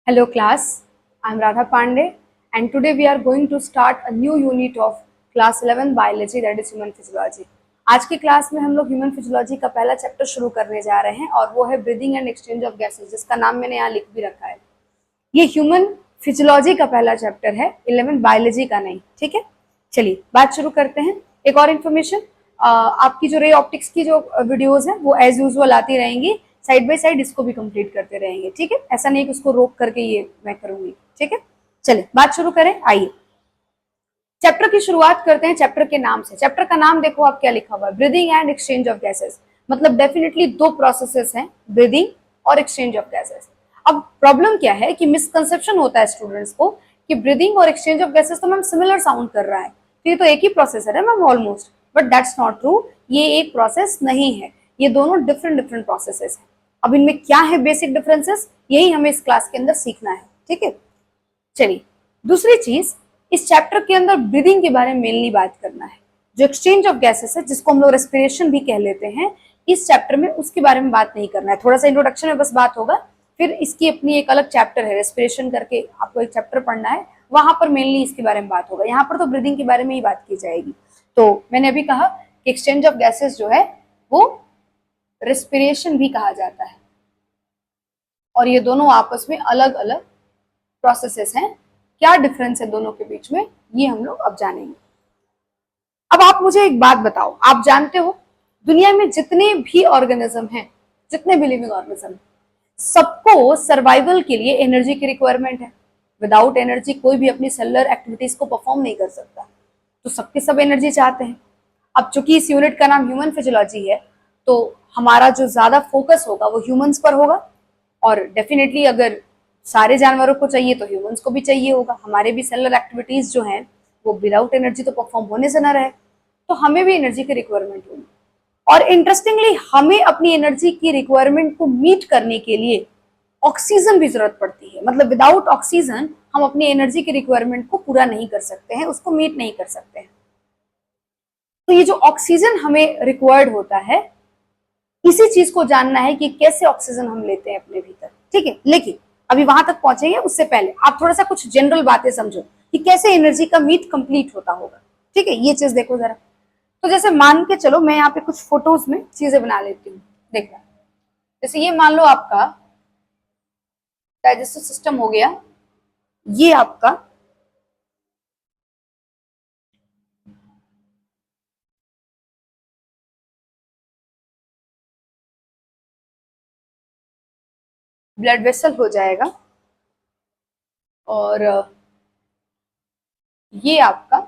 Hello class, I am Radha Pandey and today we are going to start a new unit of class 11 biology that is human physiology. आज की class में हम लोग human physiology का पहला chapter शुरू करने जा रहे हैं और वो है breathing and exchange of gases, जिसका नाम मैंने यहाँ लिख भी रखा है। ये ह्यूमन फिजियोलॉजी का पहला चैप्टर है, 11 बायोलॉजी का नहीं। ठीक है, चलिए बात शुरू करते हैं। एक और इन्फॉर्मेशन, आपकी जो रे ऑप्टिक्स की जो वीडियोज हैं वो एज यूजुअल आती रहेंगी, साइड बाय साइड इसको भी कंप्लीट करते रहेंगे। ठीक है, ऐसा नहीं कि उसको रोक करके ये मैं करूंगी। ठीक है, चलिए बात शुरू करें। आइए चैप्टर की शुरुआत करते हैं चैप्टर के नाम से। चैप्टर का नाम देखो आप क्या लिखा हुआ है, breathing and exchange of gases. मतलब डेफिनेटली दो प्रोसेसेस हैं, ब्रीदिंग और एक्सचेंज ऑफ गैसेस। अब प्रॉब्लम क्या है कि मिसकंसेप्शन होता है स्टूडेंट्स को कि ब्रीदिंग और एक्सचेंज ऑफ गैसेस तो मैम सिमिलर साउंड कर रहा है, तो ये तो एक ही प्रोसेसर है ma'am almost, but that's not true. ये एक प्रोसेस नहीं है, ये दोनों डिफरेंट प्रोसेसेस हैं। अब इनमें क्या है बेसिक डिफरेंसेस, यही हमें इस क्लास के अंदर सीखना है। ठीक है, चलिए दूसरी चीज, इस चैप्टर के अंदर ब्रीदिंग के बारे में मेनली बात करना है। जो एक्सचेंज ऑफ गैसेस है, जिसको हम लोग रेस्पिरेशन भी कह लेते हैं, इस चैप्टर में उसके बारे में बात नहीं करना है। थोड़ा सा इंट्रोडक्शन में बस बात होगा, फिर इसकी अपनी एक अलग चैप्टर है रेस्पिरेशन करके, आपको एक चैप्टर पढ़ना है, वहां पर मेनली इसके बारे में बात होगा। यहाँ पर तो ब्रीदिंग के बारे में ही बात की जाएगी। तो मैंने अभी कहा कि एक्सचेंज ऑफ गैसेस जो है वो रेस्पिरेशन भी कहा जाता है, और ये दोनों आपस में अलग अलग प्रोसेसेस हैं। क्या डिफरेंस है दोनों के बीच में, ये हम लोग अब जानेंगे। अब आप मुझे एक बात बताओ, आप जानते हो दुनिया में जितने भी ऑर्गेनिज्म हैं, जितने भी लिविंग ऑर्गेनिज्म, सबको सर्वाइवल के लिए एनर्जी की रिक्वायरमेंट है। विदाउट एनर्जी कोई भी अपनी सेलुलर एक्टिविटीज को परफॉर्म नहीं कर सकता, तो सबके सब एनर्जी चाहते हैं। अब चूंकि इस यूनिट का नाम ह्यूमन फिजियोलॉजी है, तो हमारा जो ज्यादा फोकस होगा वो ह्यूमंस पर होगा, और डेफिनेटली अगर सारे जानवरों को चाहिए तो ह्यूमंस को भी चाहिए होगा। हमारे भी सेलुलर एक्टिविटीज जो हैं वो विदाउट एनर्जी तो परफॉर्म होने से ना रहे, तो हमें भी एनर्जी की रिक्वायरमेंट होगी। और इंटरेस्टिंगली हमें अपनी एनर्जी की रिक्वायरमेंट को मीट करने के लिए ऑक्सीजन भी जरूरत पड़ती है। मतलब विदाउट ऑक्सीजन हम अपनी एनर्जी की रिक्वायरमेंट को पूरा नहीं कर सकते हैं, उसको मीट नहीं कर सकते हैं। तो ये जो ऑक्सीजन हमें रिक्वायर्ड होता है, इसी चीज को जानना है कि कैसे ऑक्सीजन हम लेते हैं अपने भीतर। ठीक है, लेकिन अभी वहां तक पहुंचेंगे उससे पहले आप थोड़ा सा कुछ जनरल बातें समझो कि कैसे एनर्जी का मीट कंप्लीट होता होगा। ठीक है, ये चीज देखो जरा। तो जैसे मान के चलो, मैं यहाँ पे कुछ फोटोज में चीजें बना लेती हूँ। देखना, जैसे ये मान लो आपका डाइजेस्टिव सिस्टम हो गया, ये आपका ब्लड वेसल हो जाएगा, और ये आपका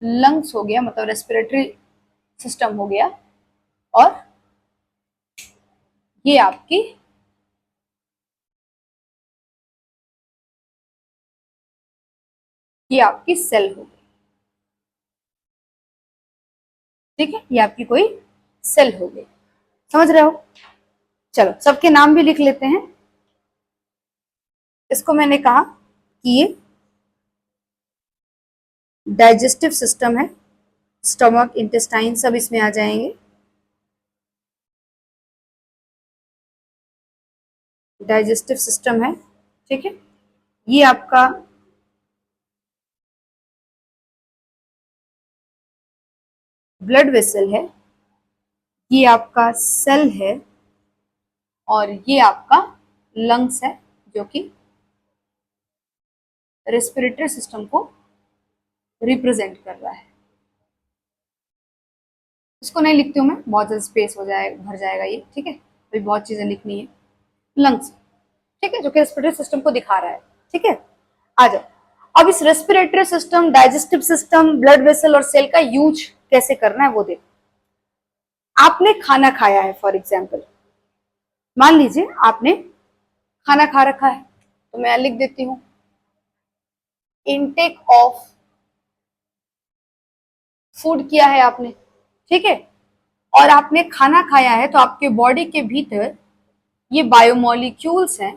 लंग्स हो गया, मतलब रेस्पिरेटरी सिस्टम हो गया, और ये आपकी सेल हो गई। ठीक है, ये आपकी कोई सेल हो गई, समझ रहे हो। चलो सबके नाम भी लिख लेते हैं। इसको मैंने कहा कि ये डाइजेस्टिव सिस्टम है, स्टमक, इंटेस्टाइन सब इसमें आ जाएंगे। डाइजेस्टिव सिस्टम है, ठीक है। ये आपका ब्लड वेसल है, ये आपका सेल है, और ये आपका लंग्स है, जो कि रेस्पिरेटरी सिस्टम को रिप्रेजेंट कर रहा है। इसको नहीं लिखती हूँ मैं, बहुत ज्यादा स्पेस हो जाए, भर जाएगा ये। ठीक है, अभी बहुत चीजें लिखनी है। लंग्स, ठीक है, जो कि रेस्पिरेटरी सिस्टम को दिखा रहा है। ठीक है, आ जाओ। अब इस respiratory system, digestive system, blood vessel और सेल का यूज कैसे करना है वो देखो। आपने खाना खाया है, फॉर एग्जाम्पल मान लीजिए आपने खाना खा रखा है, तो मैं लिख देती हूं इनटेक ऑफ फूड किया है आपने। ठीक है, और आपने खाना खाया है, तो आपके बॉडी के भीतर ये बायोमोलिक्यूल्स हैं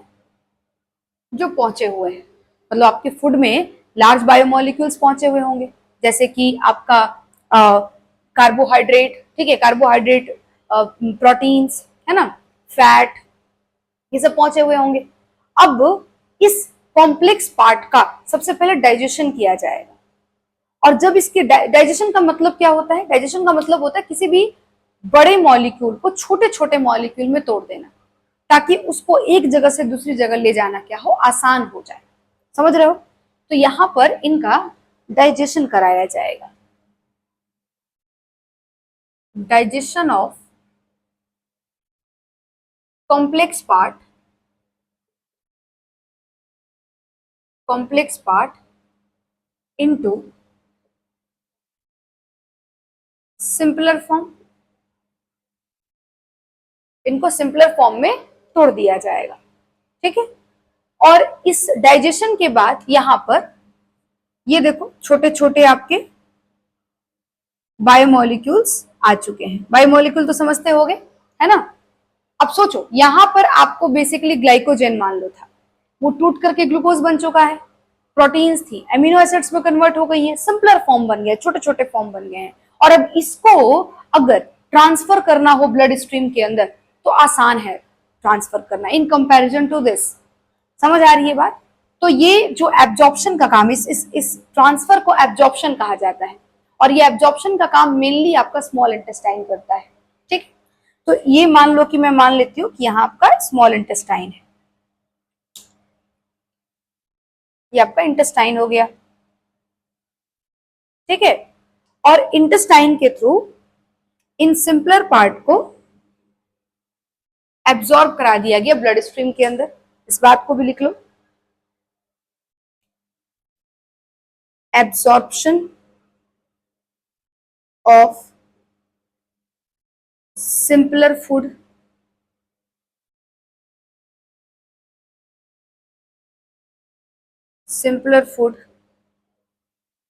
जो पहुंचे हुए हैं। मतलब आपके फूड में लार्ज बायोमोलिक्यूल्स पहुंचे हुए होंगे। जैसे कि आपका कार्बोहाइड्रेट, ठीक है, कार्बोहाइड्रेट, प्रोटीन्स, है ना, फैट, ये सब पहुंचे हुए होंगे। अब इस कॉम्प्लेक्स पार्ट का सबसे पहले डाइजेशन किया जाएगा। और जब इसके डाइजेशन का मतलब क्या होता है? डाइजेशन का मतलब होता है किसी भी बड़े मॉलिक्यूल को छोटे छोटे मॉलिक्यूल में तोड़ देना, ताकि उसको एक जगह से दूसरी जगह ले जाना क्या हो, आसान हो जाए। समझ रहे हो? तो यहां पर इनका डाइजेशन कराया जाएगा। Digestion of complex part, complex part into simpler form. इनको सिंपलर फॉर्म में तोड़ दिया जाएगा, ठीक है। और इस डाइजेशन के बाद यहां पर ये देखो छोटे छोटे आपके बायोमोलिक्यूल्स आ चुके हैं। बायोमोलिक्यूल तो समझते होगे, है ना। अब सोचो यहां पर आपको बेसिकली ग्लाइकोजेन मान लो था, वो टूट करके ग्लूकोज बन चुका है। प्रोटीन्स थी, एमिनो एसिड्स में कन्वर्ट हो गई है, सिंपलर फॉर्म बन गया, छोटे छोटे फॉर्म बन गए हैं। और अब इसको अगर ट्रांसफर करना हो ब्लड स्ट्रीम के अंदर तो आसान है ट्रांसफर करना इन कंपैरिजन टू दिस। समझ आ रही है बात? तो ये जो एब्जॉर्प्शन का काम, इस ट्रांसफर को एब्जॉर्प्शन कहा जाता है। और ये एब्जॉर्प्शन का काम मेनली आपका स्मॉल इंटेस्टाइन करता है, ठीक। तो ये मान लो कि मैं मान लेती हूँ कि यहाँ आपका स्मॉल इंटेस्टाइन है, ये आपका इंटेस्टाइन हो गया, ठीक है। और इंटेस्टाइन के थ्रू इन सिंपलर पार्ट को एब्जॉर्ब करा दिया गया ब्लड स्ट्रीम के अंदर। इस बात को भी लिख लो, absorption of simpler food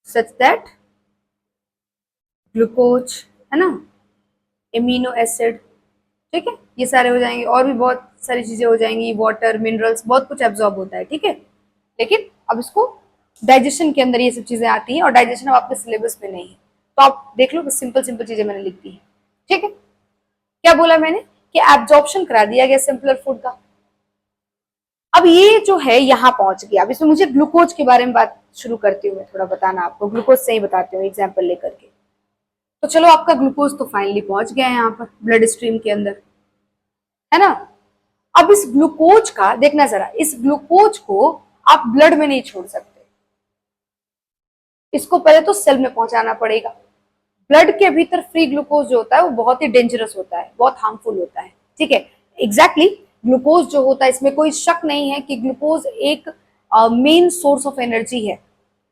such that glucose, है ना, एमिनो एसिड, ठीक है, ये सारे हो जाएंगे। और भी बहुत सारी चीजें हो जाएंगी, वाटर, मिनरल्स, बहुत कुछ एब्जॉर्ब होता है, ठीक है। लेकिन अब इसको डाइजेशन के अंदर ये सब चीजें आती हैं, और डाइजेशन अब आपके सिलेबस में नहीं है, तो आप देख लो, सिंपल सिंपल चीजें मैंने लिख दी है, ठीक है। क्या बोला मैंने कि एब्जॉर्प्शन करा दिया गया सिंपलर फूड का। अब ये जो है यहाँ पहुंच गया। अब इसमें मुझे ग्लूकोज के बारे में बात शुरू करती हूँ, मैं थोड़ा बताना आपको, ग्लूकोज से ही बताती हूँ एग्जाम्पल लेकर के। तो चलो आपका ग्लूकोज तो फाइनली पहुंच गया है यहाँ पर ब्लड स्ट्रीम के अंदर, है ना। अब इस ग्लूकोज का देखना जरा, इस ग्लूकोज को आप ब्लड में नहीं छोड़ सकते, इसको पहले तो सेल में पहुंचाना पड़ेगा। ब्लड के भीतर फ्री ग्लूकोज जो होता है वो बहुत ही डेंजरस होता है, बहुत हार्मफुल होता है, ठीक है। एग्जैक्टली ग्लूकोज जो होता है, इसमें कोई शक नहीं है कि ग्लूकोज एक मेन सोर्स ऑफ एनर्जी है,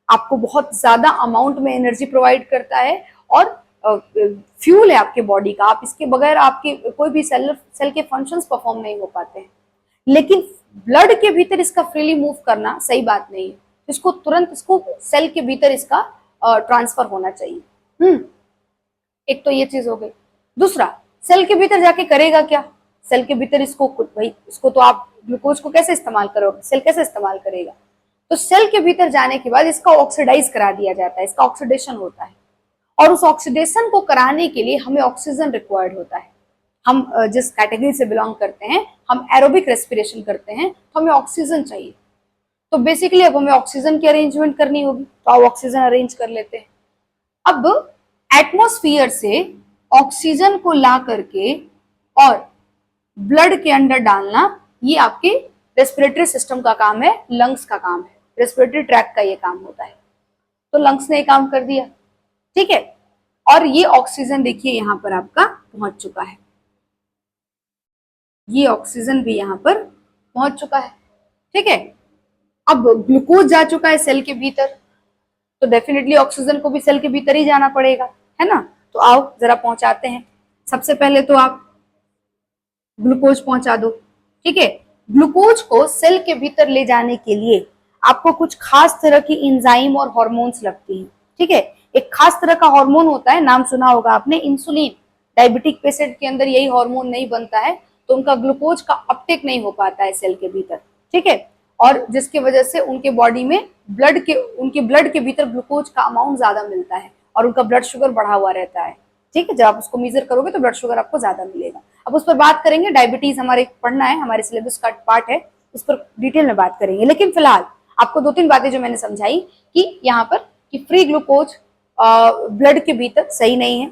आपको बहुत ज्यादा अमाउंट में एनर्जी प्रोवाइड करता है, और फ्यूल है आपके बॉडी का। आप इसके बगैर आपके कोई भी सेल के फंक्शंस परफॉर्म नहीं हो पाते हैं। लेकिन ब्लड के भीतर इसका फ्रीली मूव करना सही बात नहीं है, इसको तुरंत, इसको सेल के भीतर इसका ट्रांसफर होना चाहिए। एक तो ये चीज हो गई। दूसरा, सेल के भीतर जाके करेगा क्या? सेल के भीतर इसको भाई, इसको तो आप ग्लूकोज को कैसे इस्तेमाल करोगे, सेल कैसे इस्तेमाल करेगा? तो सेल के भीतर जाने के बाद इसका ऑक्सीडाइज करा दिया जाता है, इसका ऑक्सीडेशन होता है। और उस ऑक्सीडेशन को कराने के लिए हमें ऑक्सीजन रिक्वायर्ड होता है। हम जिस कैटेगरी से बिलोंग करते हैं, हम एरोबिक रेस्पिरेशन करते हैं, तो हमें ऑक्सीजन चाहिए। तो बेसिकली अब हमें ऑक्सीजन की अरेंजमेंट करनी होगी, तो आप ऑक्सीजन अरेंज कर लेते हैं। अब एटमॉस्फेयर से ऑक्सीजन को ला करके और ब्लड के अंदर डालना, ये आपके रेस्पिरेटरी सिस्टम का काम है, लंग्स का काम है, रेस्पिरेटरी ट्रैक का ये काम होता है। तो लंग्स ने ये काम कर दिया, ठीक है। और ये ऑक्सीजन देखिए यहां पर आपका पहुंच चुका है, ये ऑक्सीजन भी यहां पर पहुंच चुका है, ठीक है। अब ग्लूकोज जा चुका है सेल के भीतर, तो डेफिनेटली ऑक्सीजन को भी सेल के भीतर ही जाना पड़ेगा, है ना। तो आओ जरा पहुंचाते हैं। सबसे पहले तो आप ग्लूकोज पहुंचा दो, ठीक है। ग्लूकोज को सेल के भीतर ले जाने के लिए आपको कुछ खास तरह की एंजाइम और हार्मोन्स लगती हैं, ठीक है। एक खास तरह का हार्मोन होता है, नाम सुना होगा आपने, इंसुलिन। डायबिटिक पेशेंट के अंदर यही हार्मोन नहीं बनता है, तो उनका ग्लूकोज का अपटेक नहीं हो पाता है सेल के भीतर, ठीक है। और जिसकी वजह से उनके बॉडी में उनके ब्लड के भीतर ग्लूकोज का अमाउंट ज्यादा मिलता है और उनका ब्लड शुगर बढ़ा हुआ रहता है। ठीक है, जब आप उसको मेजर करोगे तो ब्लड शुगर आपको ज्यादा मिलेगा। अब उस पर बात करेंगे, डायबिटीज हमारे पढ़ना है, हमारे सिलेबस का पार्ट है, उस पर डिटेल में बात करेंगे। लेकिन फिलहाल आपको 2-3 बातें जो मैंने समझाई कि यहाँ पर कि फ्री ग्लूकोज ब्लड के भीतर सही नहीं है,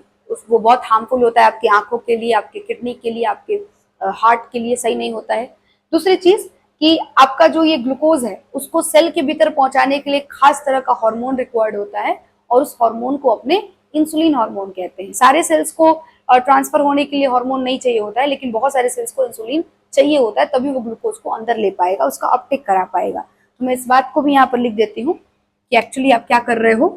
वो बहुत हार्मफुल होता है आपकी आंखों के लिए, आपके किडनी के लिए, आपके हार्ट के लिए सही नहीं होता है। दूसरी चीज कि आपका जो ये ग्लूकोज है उसको सेल के भीतर पहुंचाने के लिए खास तरह का हार्मोन रिक्वायर्ड होता है और उस हार्मोन को अपने इंसुलिन हार्मोन कहते हैं। सारे सेल्स को ट्रांसफर होने के लिए हार्मोन नहीं चाहिए होता है, लेकिन बहुत सारे सेल्स को इंसुलिन चाहिए होता है, तभी वो ग्लूकोज को अंदर ले पाएगा, उसका अपटेक करा पाएगा। तो मैं इस बात को भी यहाँ पर लिख देती हूँ कि एक्चुअली आप क्या कर रहे हो,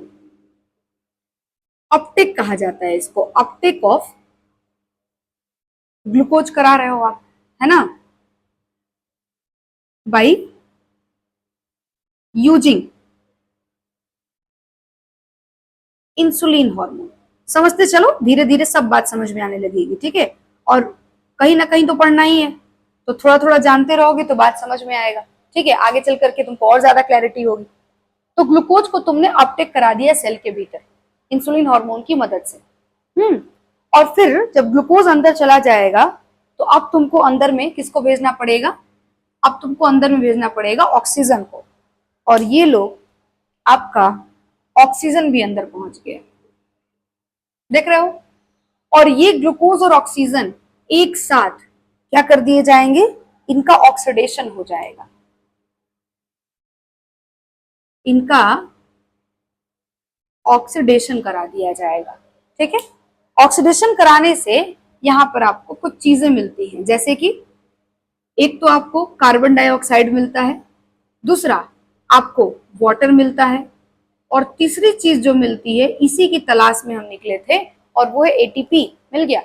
अपटेक कहा जाता है इसको, अपटेक ऑफ ग्लूकोज करा रहे हो आप, है ना, बाई यूजिंग इंसुलिन हार्मोन। समझते चलो, धीरे धीरे सब बात समझ में आने लगेगी। ठीक है, और कहीं ना कहीं तो पढ़ना ही है, तो थोड़ा थोड़ा जानते रहोगे तो बात समझ में आएगा। ठीक है, आगे चल करके तुमको और ज्यादा क्लैरिटी होगी। तो ग्लूकोज को तुमने अपटेक करा दिया सेल के भीतर इंसुलिन हार्मोन की मदद से। और फिर जब ग्लूकोज अंदर चला जाएगा तो अब तुमको अंदर में किसको भेजना पड़ेगा, अब तुमको अंदर में भेजना पड़ेगा ऑक्सीजन को। और ये लो, आपका ऑक्सीजन भी अंदर पहुंच गया, देख रहे हो। और ये ग्लूकोज और ऑक्सीजन एक साथ क्या कर दिए जाएंगे, इनका ऑक्सीडेशन हो जाएगा, इनका ऑक्सीडेशन करा दिया जाएगा। ठीक है, ऑक्सीडेशन कराने से यहां पर आपको कुछ चीजें मिलती हैं, जैसे कि एक तो आपको कार्बन डाइऑक्साइड मिलता है, दूसरा आपको वाटर मिलता है, और तीसरी चीज जो मिलती है इसी की तलाश में हम निकले थे, और वो है एटीपी। मिल गया,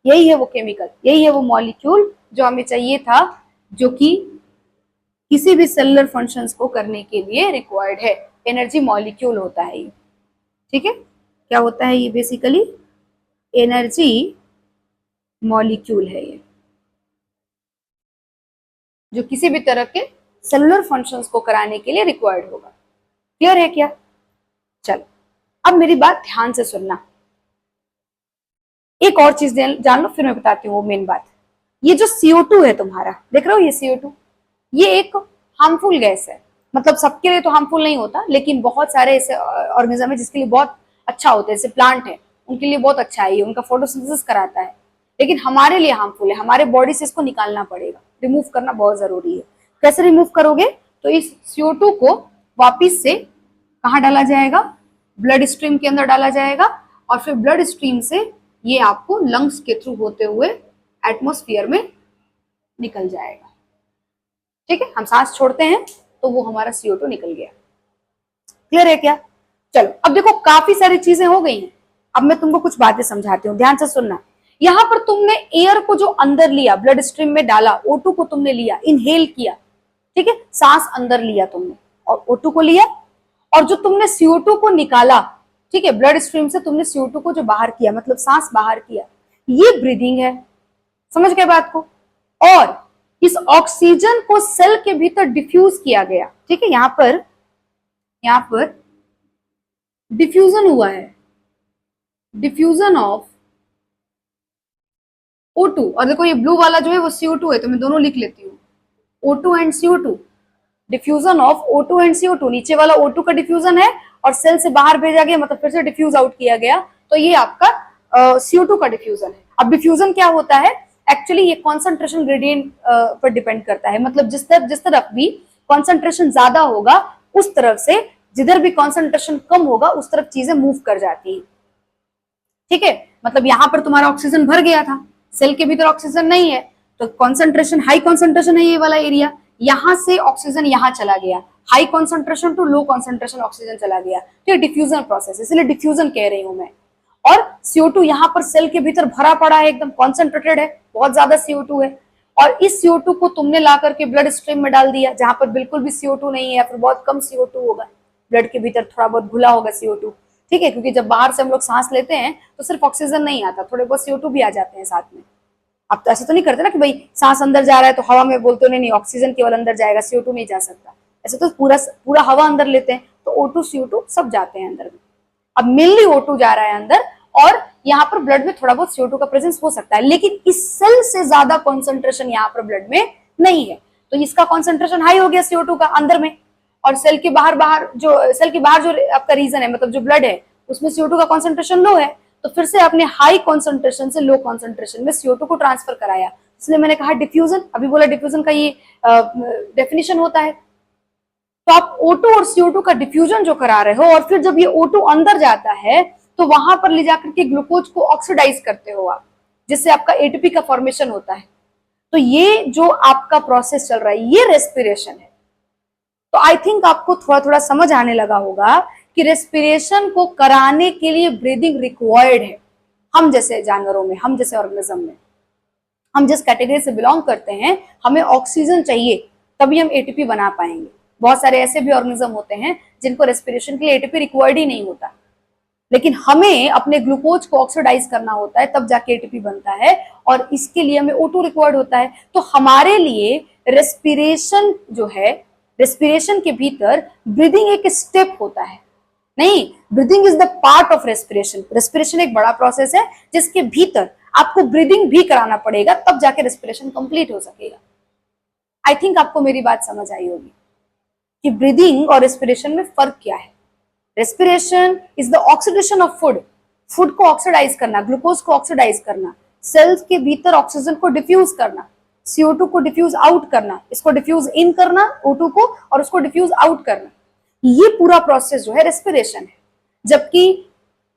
यही है वो केमिकल, यही है वो मॉलिक्यूल जो हमें चाहिए था, जो कि किसी भी सेलुलर फंक्शंस को करने के लिए रिक्वायर्ड है। एनर्जी मॉलिक्यूल होता है ये। ठीक है, क्या होता है ये, बेसिकली एनर्जी मॉलिक्यूल है ये, जो किसी भी तरह के सेलुलर फंक्शंस को कराने के लिए रिक्वायर्ड होगा। क्लियर है क्या? चलो, अब मेरी बात ध्यान से सुनना। एक और चीज जान लो, फिर मैं बताती हूँ वो मेन बात। ये जो CO2 है तुम्हारा, देख रहे हो ये CO2, ये एक हार्मफुल गैस है। मतलब सबके लिए तो हार्मफुल नहीं होता, लेकिन बहुत सारे ऐसे ऑर्गेनिज्म है जिसके लिए बहुत अच्छा होता है, जैसे प्लांट है, उनके लिए बहुत अच्छा है ये, उनका फोटोसिंथेसिस कराता है। लेकिन हमारे लिए हार्मफुल है, हमारे बॉडी से इसको निकालना पड़ेगा, रिमूव करना बहुत जरूरी है। कैसे रिमूव करोगे, तो इस CO2 को वापिस से कहाँ डाला जाएगा, ब्लड स्ट्रीम के अंदर डाला जाएगा, और फिर ब्लड स्ट्रीम से ये आपको लंग्स के थ्रू होते हुए एटमॉस्फेयर में निकल जाएगा। ठीक है, हम सांस छोड़ते हैं तो वो हमारा CO2 निकल गया। क्लियर है क्या? चलो, अब देखो काफी सारी चीजें हो गई हैं, अब मैं तुमको कुछ बातें समझाती हूँ, ध्यान से सुनना। यहां पर तुमने एयर को जो अंदर लिया, ब्लड स्ट्रीम में डाला, O2 को तुमने लिया, इनहेल किया। ठीक है, सांस अंदर लिया तुमने और O2 को लिया, और जो तुमने CO2 को निकाला, ठीक है, ब्लड स्ट्रीम से तुमने CO2 को जो बाहर किया, मतलब सांस बाहर किया, ये ब्रीदिंग है। समझ गए बात को? और इस ऑक्सीजन को सेल के भीतर डिफ्यूज किया गया। ठीक है, यहां पर डिफ्यूजन हुआ है, डिफ्यूजन ऑफ O2। और देखो ये ब्लू वाला जो है वो CO2 है, तो मैं दोनों लिख लेती हूँ, O2 and CO2, diffusion of O2 and CO2। नीचे वाला O2 का डिफ्यूजन है और सेल से बाहर भेजा गया, मतलब फिर से डिफ्यूज आउट किया गया, तो ये आपका CO2 का डिफ्यूजन है। अब डिफ्यूजन क्या होता है, एक्चुअली ये कॉन्सेंट्रेशन ग्रेडियंट पर डिपेंड करता है। मतलब जिस तरफ भी कॉन्सेंट्रेशन ज्यादा होगा, उस तरफ से जिधर भी कॉन्सेंट्रेशन कम होगा उस तरफ चीजें मूव कर जाती है। ठीक है, मतलब यहाँ पर तुम्हारा ऑक्सीजन भर गया था, सेल के भीतर ऑक्सीजन नहीं है, तो कॉन्सेंट्रेशन, हाई कॉन्सेंट्रेशन है ये वाला एरिया, यहां से ऑक्सीजन यहां चला गया, high concentration to low concentration oxygen चला गया, तो ये डिफ्यूजन प्रोसेस, इसलिए डिफ्यूजन कह रही हूं मैं। और CO2 यहाँ पर सेल के भीतर भरा पड़ा है, एकदम कॉन्सेंट्रेटेड है, बहुत ज्यादा CO2 है, और इस CO2 को तुमने ला करके ब्लड स्ट्रीम में डाल दिया, जहां पर बिल्कुल भी CO2 नहीं है, या फिर बहुत कम CO2 होगा, ब्लड के भीतर थोड़ा बहुत घुला होगा CO2। ठीक है, क्योंकि जब बाहर से हम लोग सांस लेते हैं तो सिर्फ ऑक्सीजन नहीं आता, थोड़े बहुत CO2 भी आ जाते हैं साथ में। आप तो ऐसा तो नहीं करते ना कि भाई सांस अंदर जा रहा है तो हवा में बोलते नहीं नहीं ऑक्सीजन केवल अंदर जाएगा, CO2 नहीं जा सकता। ऐसे तो पूरा पूरा हवा अंदर लेते हैं, तो O2 CO2 सब जाते हैं अंदर में। अब मेनली O2 जा रहा है अंदर, और यहाँ पर ब्लड में थोड़ा बहुत CO2 का प्रेजेंस हो सकता है, लेकिन इस सेल से ज्यादा कॉन्सेंट्रेशन यहाँ पर ब्लड में नहीं है। तो इसका कॉन्सेंट्रेशन हाई हो गया CO2 का अंदर में, और सेल के बाहर जो आपका रीजन है, मतलब जो ब्लड है उसमें CO2 का कॉन्सेंट्रेशन लो है, तो फिर से आपने हाई कॉन्सेंट्रेशन से लो कॉन्सेंट्रेशन में CO2 को ट्रांसफर कराया। इसलिए मैंने कहा डिफ्यूजन, अभी बोला डिफ्यूजन का ये डेफिनेशन होता है। तो आप O2 और CO2 का डिफ्यूजन जो करा रहे हो, और फिर जब ये O2 अंदर जाता है तो वहां पर ले जाकर के ग्लूकोज को ऑक्सीडाइज करते हो आप, जिससे आपका ATP का फॉर्मेशन होता है। तो ये जो आपका प्रोसेस चल रहा है ये रेस्पिरेशन है। तो आई थिंक आपको थोड़ा थोड़ा समझ आने लगा होगा कि रेस्पिरेशन को कराने के लिए ब्रीदिंग रिक्वायर्ड है। हम जैसे जानवरों में, हम जैसे ऑर्गेनिज्म में, हम जिस कैटेगरी से बिलोंग करते हैं, हमें ऑक्सीजन चाहिए, तभी हम ATP बना पाएंगे। बहुत सारे ऐसे भी ऑर्गेनिज्म होते हैं जिनको रेस्पिरेशन के लिए ATP रिक्वायर्ड ही नहीं होता, लेकिन हमें अपने ग्लूकोज को ऑक्सीडाइज करना होता है, तब जाके ATP बनता है, और इसके लिए हमें O2 रिक्वायर्ड होता है। तो हमारे लिए रेस्पिरेशन जो है, रेस्पिरेशन के भीतर ब्रीदिंग एक स्टेप होता है। नहीं, breathing is the part of respiration. Respiration एक बड़ा प्रोसेस है जिसके भीतर आपको ब्रीदिंग भी कराना पड़ेगा, तब जाके रेस्पिरेशन कंप्लीट हो सकेगा। आई थिंक आपको मेरी बात समझ आई होगी कि ब्रीदिंग और रेस्पिरेशन में फर्क क्या है। Respiration is the oxidation of food, food को ऑक्सीडाइज करना, ग्लूकोज को ऑक्सीडाइज करना, सेल्स के भीतर ऑक्सीजन को डिफ्यूज करना, CO2 को डिफ्यूज आउट करना, इसको डिफ्यूज इन करना O2 को, और उसको डिफ्यूज आउट करना, ये पूरा प्रोसेस जो है रेस्पिरेशन है। जबकि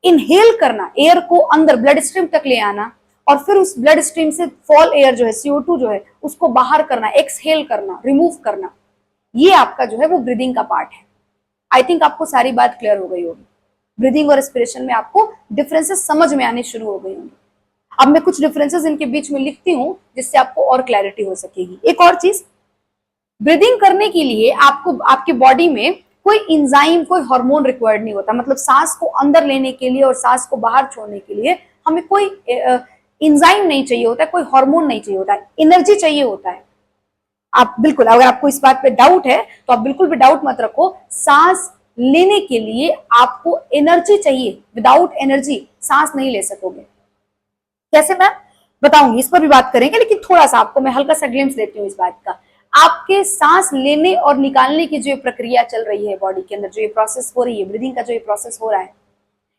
इनहेल करना, एयर को अंदर ब्लड स्ट्रीम तक ले आना, और फिर उस ब्लड स्ट्रीम से फॉल एयर जो है, CO2 जो है, उसको बाहर करना, एक्सहेल करना, रिमूव करना, ये आपका जो है वो ब्रीदिंग का पार्ट है। आई थिंक आपको सारी बात क्लियर हो गई होगी। ब्रीदिंग और रेस्पिरेशन में आपको डिफरेंसेस समझ में आने शुरू हो गई होंगी। अब मैं कुछ डिफरेंसेस इनके बीच में लिखती हूं जिससे आपको और क्लैरिटी हो सकेगी। एक और चीज, ब्रीदिंग करने के लिए आपको आपके बॉडी में कोई इंजाइम, कोई हार्मोन रिक्वायर्ड नहीं होता। मतलब सांस को अंदर लेने के लिए और सांस को बाहर छोड़ने के लिए हमें कोई इंजाइम नहीं चाहिए होता है, कोई हार्मोन नहीं चाहिए होता है, एनर्जी चाहिए होता है। आप बिल्कुल, अगर आपको इस बात पे डाउट है तो आप बिल्कुल भी डाउट मत रखो। सांस लेने के लिए आपको एनर्जी चाहिए, विदाउट एनर्जी सांस नहीं ले सकोगे। कैसे, मैं बताऊंगी, इस पर भी बात करेंगे, लेकिन थोड़ा सा आपको मैं हल्का सा ग्लिम्स देती हूँ इस बात का। आपके सांस लेने और निकालने की जो प्रक्रिया चल रही है बॉडी के अंदर, जो ये प्रोसेस हो रही है, ब्रीदिंग का जो ये प्रोसेस हो रहा है,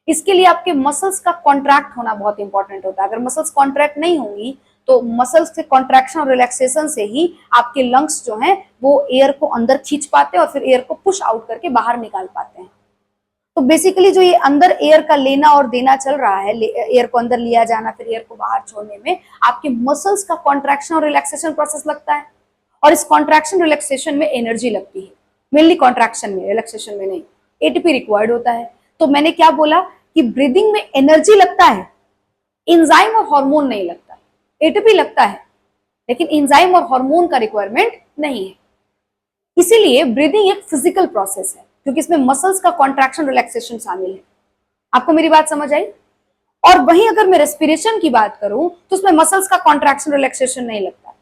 इसके लिए आपके मसल्स का कॉन्ट्रैक्ट होना बहुत इंपॉर्टेंट होता है। अगर मसल्स कॉन्ट्रैक्ट नहीं होंगी तो मसल्स के कॉन्ट्रैक्शन और रिलैक्सेशन से ही आपके लंग्स जो हैं वो एयर को अंदर खींच पाते हैं और फिर एयर को पुश आउट करके बाहर निकाल पाते हैं। तो बेसिकली जो ये अंदर एयर का लेना और देना चल रहा है, एयर को अंदर लिया जाना फिर एयर को बाहर छोड़ने में, आपके मसल्स का कॉन्ट्रैक्शन और रिलैक्सेशन प्रोसेस लगता है। और इस कॉन्ट्रैक्शन रिलैक्सेशन में एनर्जी लगती है, मेनली कॉन्ट्रैक्शन में, रिलैक्सेशन में नहीं। ATP रिक्वायर्ड होता है। तो मैंने क्या बोला कि ब्रीदिंग में एनर्जी लगता है, एंजाइम और हार्मोन नहीं लगता। ATP लगता है लेकिन एंजाइम और हार्मोन का रिक्वायरमेंट नहीं है। इसीलिए ब्रीदिंग एक फिजिकल प्रोसेस है, क्योंकि इसमें मसल्स का कॉन्ट्रैक्शन रिलैक्सेशन शामिल है। आपको मेरी बात समझ आई? और वहीं अगर मैं रेस्पिरेशन की बात करूं तो उसमें मसल्स का कॉन्ट्रैक्शन रिलैक्सेशन नहीं लगता।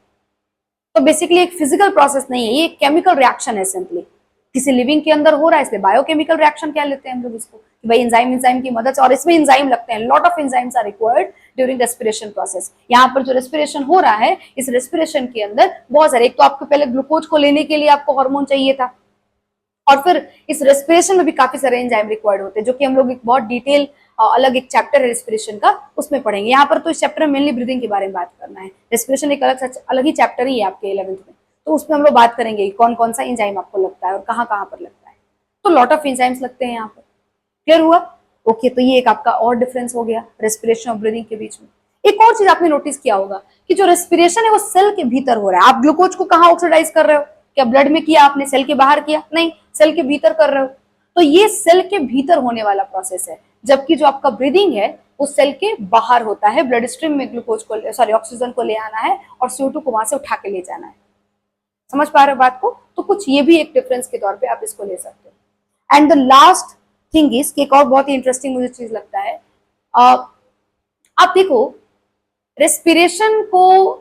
तो बेसिकली एक फिजिकल प्रोसेस नहीं है, ये एक केमिकल रिएक्शन है सिंपली। किसी लिविंग के अंदर हो रहा है, इसलिए बायोकेमिकल रिएक्शन कह लेते हैं हम लोग इसको, कि भाई एंजाइम की मदद से, और इसमें एंजाइम लगते हैं, lot of enzymes are required during respiration process. यहाँ पर जो रेस्पिरेशन हो रहा है, इस रेस्पिरेशन के अंदर बहुत सारे, एक तो आपको पहले ग्लूकोज को लेने के लिए आपको हार्मोन चाहिए था, और फिर इस रेस्पिरेशन में भी काफी सारे एंजाइम रिक्वायर्ड होते हैं, जो कि हम लोग एक बहुत डिटेल अलग एक चैप्टर है रेस्पिरेशन का, उसमें पढ़ेंगे। यहाँ पर तो इस चैप्टर में मेनली ब्रीदिंग के बारे में बात करना है। रेस्पिरेशन एक अलग ही चैप्टर ही है आपके 11th में, तो उसमें हम लोग बात करेंगे कौन कौन सा एंजाइम आपको लगता है और कहाँ कहाँ पर लगता है। तो लॉट ऑफ एंजाइम्स लगते हैं यहाँ पर। क्लियर हुआ? ओके, तो ये एक आपका और डिफरेंस हो गया रेस्पिरेशन और ब्रीदिंग के बीच में। एक और चीज आपने नोटिस किया होगा कि जो रेस्पिरेशन है वो सेल के भीतर हो रहा है। आप ग्लूकोज को कहाँ ऑक्सीडाइज कर रहे हो? क्या ब्लड में किया आपने, सेल के बाहर किया? नहीं, सेल के भीतर कर रहे हो। तो ये सेल के भीतर होने वाला प्रोसेस है, जबकि जो आपका ब्रीदिंग है वो सेल के बाहर होता है। ब्लड स्ट्रीम में ग्लूकोज को, ऑक्सीजन को ले आना है और CO2 को वहां से उठा के ले जाना है। समझ पा रहे हो बात को? तो कुछ ये भी एक डिफरेंस के तौर पे आप इसको ले सकते हो। And the last thing is, एक और बहुत ही इंटरेस्टिंग मुझे चीज लगता है, आप देखो रेस्पिरेशन को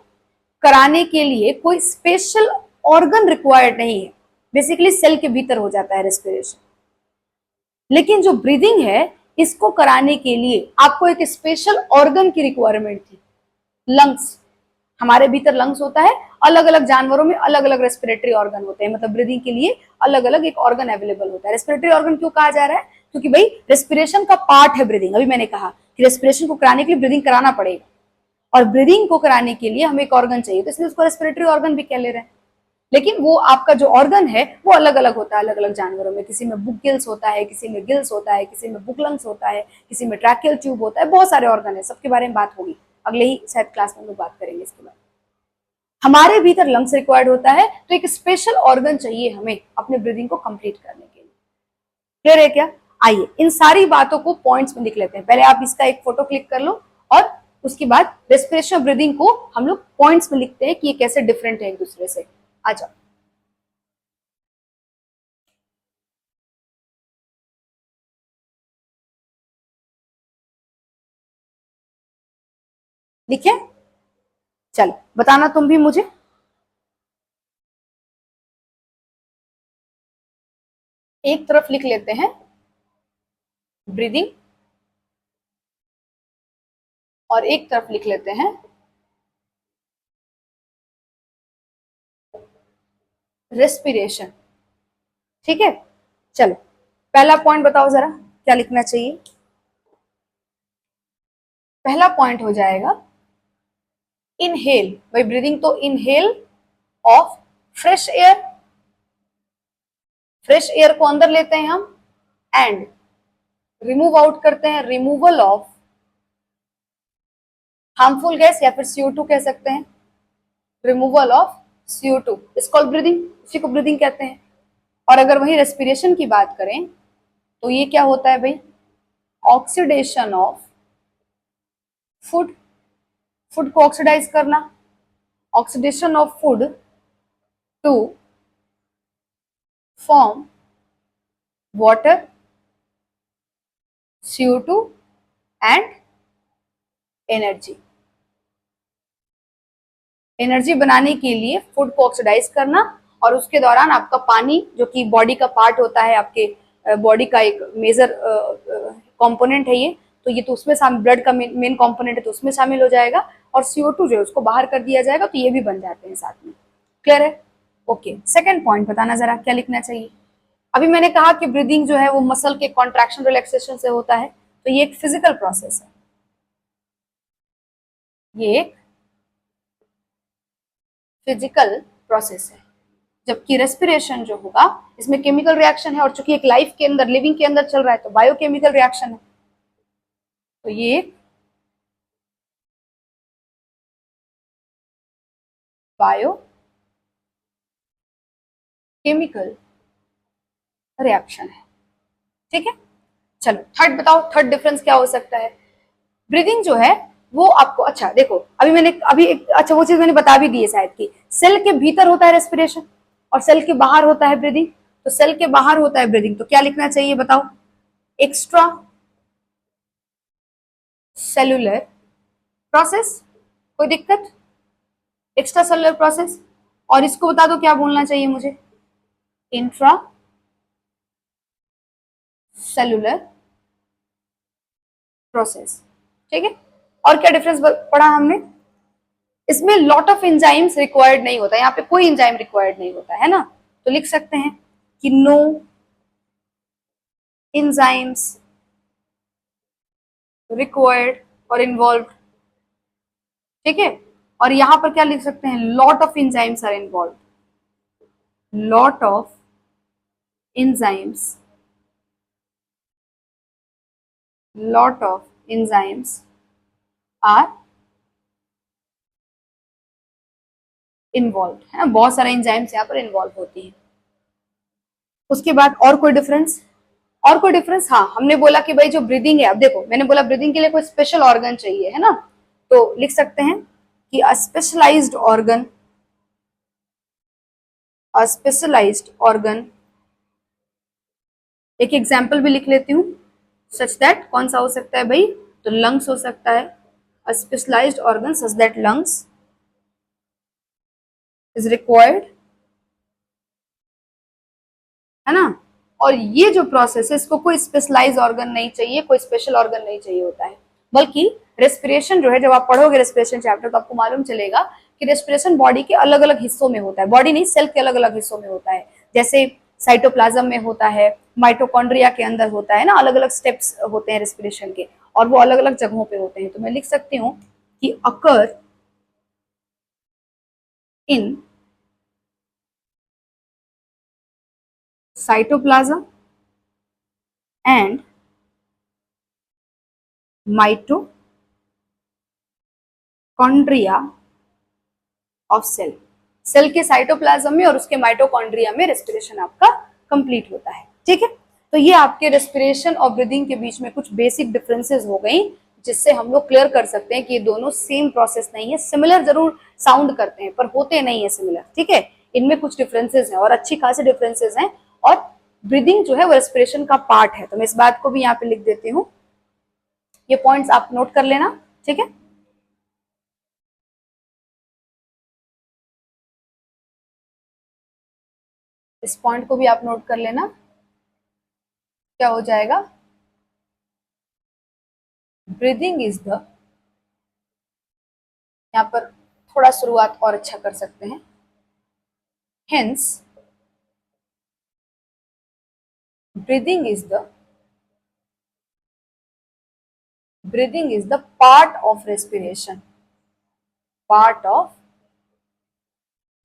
कराने के लिए कोई स्पेशल ऑर्गन रिक्वायर्ड नहीं है, बेसिकली सेल के भीतर हो जाता है रेस्पिरेशन। लेकिन जो ब्रीदिंग है इसको कराने के लिए आपको एक स्पेशल ऑर्गन की रिक्वायरमेंट थी, लंग्स। हमारे भीतर लंग्स होता है, अलग अलग जानवरों में अलग अलग रेस्पिरेटरी ऑर्गन होते हैं, मतलब ब्रीदिंग के लिए अलग अलग एक ऑर्गन अवेलेबल होता है। रेस्पिरेटरी ऑर्गन क्यों कहा जा रहा है? क्योंकि भाई रेस्पिरेशन का पार्ट है ब्रीदिंग। अभी मैंने कहा कि रेस्पिरेशन को कराने के लिए ब्रीदिंग कराना पड़ेगा, और ब्रीदिंग को कराने के लिए हमें एक ऑर्गन चाहिए, तो इसलिए उसको रेस्पिरेटरी ऑर्गन भी कह ले रहे हैं। लेकिन वो आपका जो ऑर्गन है वो अलग अलग होता है अलग अलग जानवरों में। किसी में बुक गिल्स होता है, किसी में गिल्स होता है, किसी में बुक लंग्स होता है, किसी में ट्रैकियल ट्यूब होता है, बहुत सारे ऑर्गन है, सबके बारे में बात होगी अगले ही शायद क्लास में हम लोग बात करेंगे इसके बारे में। हमारे भीतर लंग्स रिक्वायर्ड होता है, तो एक स्पेशल ऑर्गन चाहिए हमें अपने ब्रीदिंग को कंप्लीट करने के लिए। क्लियर है क्या? आइए इन सारी बातों को पॉइंट्स में लिख लेते हैं। पहले आप इसका एक फोटो क्लिक कर लो, और उसके बाद रेस्पिरेशन और ब्रीदिंग को हम लोग पॉइंट्स में लिखते हैं कि ये कैसे डिफरेंट है एक दूसरे से। आ जाओ। लिखे? चलो बताना तुम भी मुझे। एक तरफ लिख लेते हैं ब्रीदिंग, और एक तरफ लिख लेते हैं रेस्पिरेशन। ठीक है, चलो पहला पॉइंट बताओ जरा, क्या लिखना चाहिए? पहला पॉइंट हो जाएगा इनहेल। भाई ब्रीदिंग तो inhale of fresh air, fresh air को अंदर लेते हैं हम, एंड रिमूव आउट करते हैं, रिमूवल ऑफ हार्मफुल गैस, या फिर CO2 कह सकते हैं, removal of CO2 is called breathing, उसी को ब्रीदिंग कहते हैं। और अगर वही रेस्पिरेशन की बात करें तो ये क्या होता है भाई? ऑक्सीडेशन ऑफ फूड, फूड को ऑक्सीडाइज करना, oxidation of food to form water, CO2 and energy. Energy बनाने के लिए फूड को ऑक्सीडाइज करना, और उसके दौरान आपका पानी जो कि बॉडी का पार्ट होता है, आपके बॉडी का एक मेजर कंपोनेंट है ये, तो ये तो उसमें ब्लड का मेन कंपोनेंट है, तो उसमें शामिल हो जाएगा, और CO2 जो है उसको बाहर कर दिया जाएगा, तो ये भी बन जाते हैं साथ में। क्लियर है? ओके, सेकंड पॉइंट बताना जरा, क्या लिखना चाहिए? अभी मैंने कहा कि ब्रीदिंग जो है वो मसल के कॉन्ट्रैक्शन रिलैक्सेशन से होता है, तो ये एक फिजिकल प्रोसेस है, ये एक फिजिकल प्रोसेस है। जबकि रेस्पिरेशन जो होगा इसमें केमिकल रिएक्शन है, और चूंकि एक लाइफ के अंदर, लिविंग के अंदर चल रहा है, तो बायोकेमिकल रिएक्शन है, तो ये बायो केमिकल रिएक्शन है। ठीक है, चलो थर्ड बताओ, थर्ड डिफरेंस क्या हो सकता है? ब्रीदिंग जो है वो आपको, अच्छा देखो अभी अच्छा वो चीज मैंने बता भी दी है शायद, कि सेल के भीतर होता है रेस्पिरेशन और सेल के बाहर होता है ब्रीदिंग। तो सेल के बाहर होता है ब्रीदिंग, तो क्या लिखना चाहिए बताओ? Extra cellular process. कोई दिक्कत? Extra cellular process. और इसको बता दो क्या बोलना चाहिए मुझे? Intra cellular process. ठीक है, और क्या डिफरेंस पढ़ा हमने? इसमें लॉट ऑफ एंजाइम्स रिक्वायर्ड नहीं होता, यहाँ पे कोई एंजाइम रिक्वायर्ड नहीं होता है ना, तो लिख सकते हैं कि नो एंजाइम्स रिक्वायर्ड और इन्वॉल्व। ठीक है, और यहां पर क्या लिख सकते हैं? Lot of enzymes are involve, lot of enzymes, lot of enzymes are involve, है ना, बहुत सारे एंजाइम्स यहाँ पर इन्वॉल्व होती है। उसके बाद और कोई डिफरेंस? और कोई डिफरेंस? हाँ, हमने बोला कि भाई जो ब्रीदिंग है, अब देखो मैंने बोला ब्रीदिंग के लिए कोई स्पेशल ऑर्गन चाहिए, है ना, तो लिख सकते हैं कि अ स्पेशलाइज्ड ऑर्गन, अ स्पेशलाइज्ड ऑर्गन। एक एग्जाम्पल भी लिख लेती हूँ, सच दैट कौन सा हो सकता है भाई? तो लंग्स हो सकता है, a specialized organ such that lungs is required, है ना। और ये जो प्रोसेस है इसको कोई स्पेशलाइज ऑर्गन नहीं चाहिए, कोई स्पेशल ऑर्गन नहीं चाहिए होता है, बल्कि रेस्पिरेशन जो है, जब आप पढ़ोगे रेस्पिरेशन चैप्टर तो आपको मालूम चलेगा कि रेस्पिरेशन बॉडी के अलग अलग हिस्सों में होता है, बॉडी नहीं सेल के अलग अलग हिस्सों में होता है। जैसे साइटोप्लाज्म में होता है, माइटोकॉन्ड्रिया के अंदर होता है ना, अलग अलग स्टेप्स होते हैं रेस्पिरेशन के, और वो अलग अलग जगहों पे होते हैं। तो मैं लिख सकती हूँ कि occur in cytoplasm and mitochondria of cell, cell के साइटोप्लाज्म में और उसके माइटोकॉन्ड्रिया में रेस्पिरेशन आपका कंप्लीट होता है। ठीक है, तो ये आपके रेस्पिरेशन और ब्रीदिंग के बीच में कुछ बेसिक डिफरेंसेस हो गई, जिससे हम लोग क्लियर कर सकते हैं कि ये दोनों सेम प्रोसेस नहीं है, सिमिलर जरूर साउंड करते हैं पर होते नहीं है सिमिलर। ठीक है, इनमें कुछ डिफरेंसेस हैं और अच्छी खासी डिफरेंसेस हैं, और ब्रीदिंग जो है वो रेस्पिरेशन का पार्ट है। तो मैं इस बात को भी यहाँ पे लिख देती हूँ, ये पॉइंट्स आप नोट कर लेना। ठीक है, इस पॉइंट को भी आप नोट कर लेना। क्या हो जाएगा, ब्रीदिंग इज द, यहाँ पर थोड़ा शुरुआत और अच्छा कर सकते हैं, hence breathing is the, breathing is the part of respiration, part of,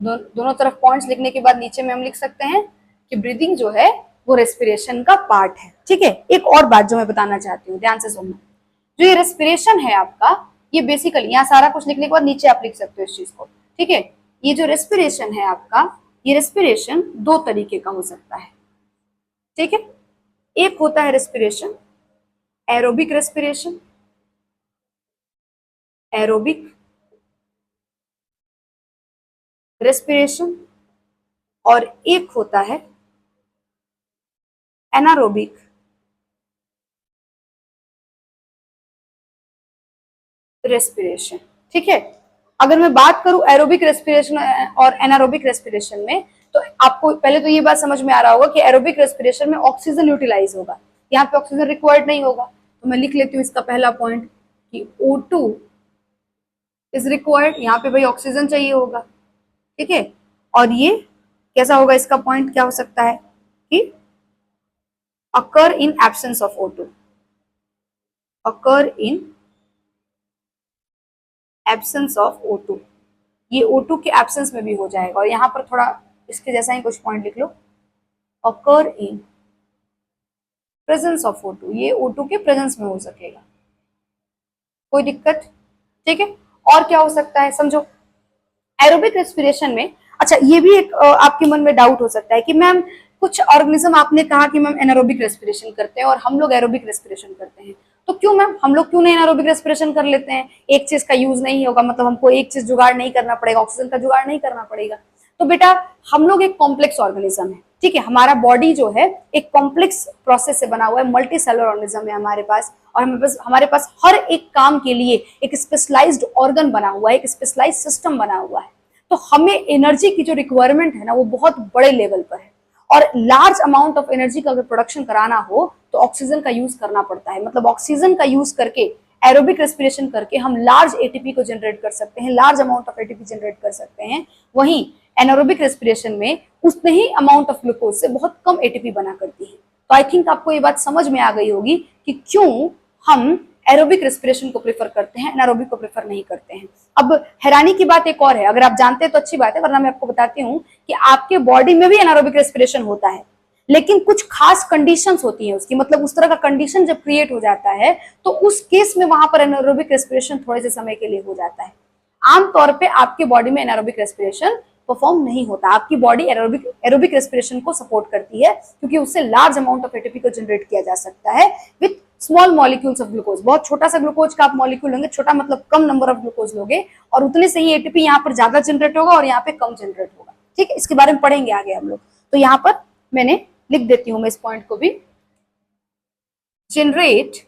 दोनों तरफ पॉइंट्स लिखने के बाद नीचे में हम लिख सकते हैं कि ब्रीदिंग जो है वो रेस्पिरेशन का पार्ट है। ठीक है, एक और बात जो मैं बताना चाहती हूँ, ध्यान से सुनना, जो ये रेस्पिरेशन है आपका, ये बेसिकली, यहाँ सारा कुछ लिखने के बाद नीचे आप लिख सकते हो इस चीज को। ठीक है, ये जो रेस्पिरेशन है आपका, ये रेस्पिरेशन दो तरीके का हो सकता है। ठीक है, एक होता है respiration aerobic respiration, aerobic respiration, और एक होता है एनारोबिक रेस्पिरेशन। ठीक है, अगर मैं बात करूं एरोबिक रेस्पिरेशन और एनारोबिक रेस्पिरेशन में, तो आपको पहले तो ये बात समझ में आ रहा होगा कि एरोबिक रेस्पिरेशन में ऑक्सीजन यूटिलाइज होगा, यहाँ पे ऑक्सीजन रिक्वायर्ड नहीं होगा। तो मैं लिख लेती हूँ इसका पहला पॉइंट कि O2 इज रिक्वायर्ड, यहाँ पे भाई ऑक्सीजन चाहिए होगा। ठीक है, और ये कैसा होगा, इसका पॉइंट क्या हो सकता है कि occur in absence of O2, occur in absence of O2, ये O2 के एब्सेंस में भी हो जाएगा। और यहाँ पर थोड़ा इसके जैसा ही कुछ पॉइंट लिख लो, अकर इन प्रेजेंस ऑफ O2, ये O2 के प्रेजेंस में हो सकेगा, कोई दिक्कत। ठीक है, और क्या हो सकता है समझो, एरोबिक रेस्पिरेशन में, अच्छा ये भी एक आपके मन में डाउट हो सकता है कि मैम कुछ ऑर्गेनिज्म, आपने कहा कि मैम एनारोबिक रेस्पिरेशन करते हैं और हम लोग एरोबिक रेस्पिरेशन करते हैं, तो क्यों मैम हम लोग क्यों नहीं एनारोबिक रेस्पिरेशन कर लेते हैं, एक चीज का यूज नहीं होगा, मतलब हमको एक चीज जुगाड़ नहीं करना पड़ेगा, ऑक्सीजन का जुगाड़ नहीं करना पड़ेगा। तो बेटा हम लोग एक कॉम्प्लेक्स ऑर्गेनिज्म है। ठीक है, हमारा बॉडी जो है एक कॉम्प्लेक्स प्रोसेस से बना हुआ है, मल्टी सेलुलर ऑर्गेनिज्म है हमारे पास, और हमारे पास हर एक काम के लिए एक स्पेशलाइज्ड ऑर्गन बना हुआ है, एक स्पेशलाइज्ड सिस्टम बना हुआ है। तो हमें एनर्जी की जो रिक्वायरमेंट है ना वो बहुत बड़े लेवल पर है, और लार्ज अमाउंट ऑफ एनर्जी का अगर प्रोडक्शन कराना हो तो ऑक्सीजन का यूज करना पड़ता है, मतलब ऑक्सीजन का यूज करके एरोबिक रेस्पिरेशन करके हम लार्ज एटीपी को जनरेट कर सकते हैं, large amount of ATP generate कर सकते हैं। वहीं एनारोबिक रेस्पिरेशन में उतने ही अमाउंट ऑफ ग्लूकोज से बहुत कम एटीपी बना करती है। तो आई थिंक आपको ये बात समझ में आ गई होगी कि क्यों हम एरोबिक रेस्पिरेशन को प्रेफर करते हैं, एनारोबिक को प्रेफर नहीं करते हैं। अब हैरानी की बात एक और है, अगर आप जानते हैं तो अच्छी बात है, वरना मैं आपको बताती हूँ कि आपके बॉडी में भी एनारोबिक रेस्पिरेशन होता है, लेकिन कुछ खास कंडीशंस होती है उसकी, मतलब उस तरह का कंडीशन जब क्रिएट हो जाता है तो उस केस में वहां पर एनारोबिक रेस्पिरेशन थोड़े से समय के लिए हो जाता है। आमतौर पे आपके बॉडी में एनारोबिक रेस्पिरेशन परफॉर्म नहीं होता, आपकी बॉडी एरोबिक रेस्पिरेशन को सपोर्ट करती है, क्योंकि उससे लार्ज अमाउंट ऑफ एटीपी को जनरेट किया जा सकता है with small molecules of glucose. बहुत छोटा सा ग्लूकोज का आप मॉलिक्यूल लेंगे, छोटा मतलब कम नंबर ऑफ ग्लूकोज लोगे, और उतने से ही एटीपी यहाँ पर ज्यादा जनरेट होगा और यहाँ पे कम जनरेट होगा। ठीक है, इसके बारे में पढ़ेंगे आगे हम लोग। तो यहाँ पर मैंने लिख देती हूँ मैं इस पॉइंट को भी, generate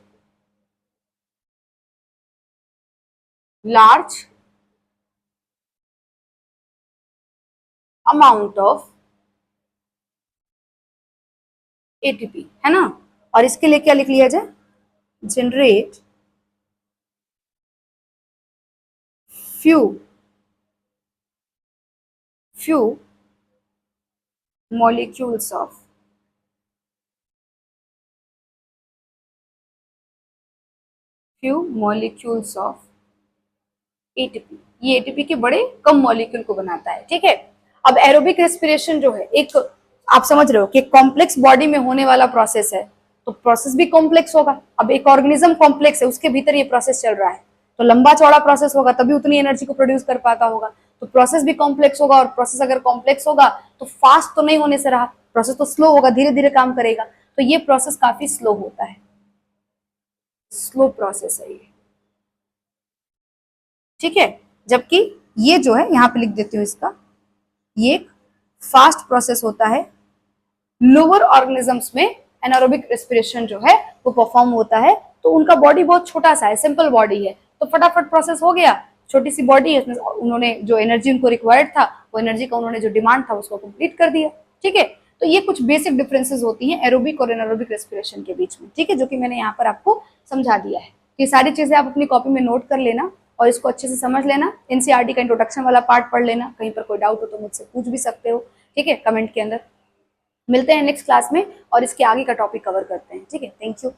large amount of ATP, है ना। और इसके लिए क्या लिख लिया जाए, generate few few molecules of few molecules of ATP. ये एटीपी के बड़े कम मॉलिक्यूल को बनाता है, ठीक है। अब एरोबिक रेस्पिरेशन जो है, एक आप समझ रहे हो कि कॉम्प्लेक्स बॉडी में होने वाला प्रोसेस है, तो प्रोसेस भी कॉम्प्लेक्स होगा। अब एक ऑर्गेनिज्म कॉम्प्लेक्स है, उसके भीतर ये प्रोसेस चल रहा है, तो लंबा चौड़ा प्रोसेस होगा, तभी उतनी एनर्जी को प्रोड्यूस कर पाता होगा। तो प्रोसेस भी कॉम्प्लेक्स होगा, और प्रोसेस अगर कॉम्प्लेक्स होगा तो फास्ट तो नहीं होने से रहा, प्रोसेस तो स्लो होगा, धीरे धीरे काम करेगा। तो ये प्रोसेस काफी स्लो होता है, स्लो प्रोसेस है ये, ठीक है। जबकि ये जो है, यहां पे लिख देती हूँ इसका, ये एक फास्ट प्रोसेस होता है। लोअर ऑर्गेनिजम्स में एनारोबिक रेस्पिरेशन जो है वो परफॉर्म होता है, तो उनका बॉडी बहुत छोटा सा है, सिंपल बॉडी है, तो फटाफट प्रोसेस हो गया। छोटी सी बॉडी है, उन्होंने जो एनर्जी उनको रिक्वायर्ड था, वो एनर्जी का उन्होंने जो डिमांड था उसको कंप्लीट कर दिया, ठीक है। तो ये कुछ बेसिक डिफरेंसेस होती हैं एरोबिक और एनारोबिक रेस्पिरेशन के बीच में, ठीक है, जो कि मैंने यहाँ पर आपको समझा दिया है। ये सारी चीजें आप अपनी कॉपी में नोट कर लेना और इसको अच्छे से समझ लेना। एनसीईआरटी का इंट्रोडक्शन वाला पार्ट पढ़ लेना, कहीं पर कोई डाउट हो तो मुझसे पूछ भी सकते हो, ठीक है, कमेंट के अंदर। मिलते हैं नेक्स्ट क्लास में और इसके आगे का टॉपिक कवर करते हैं, ठीक है। Thank you.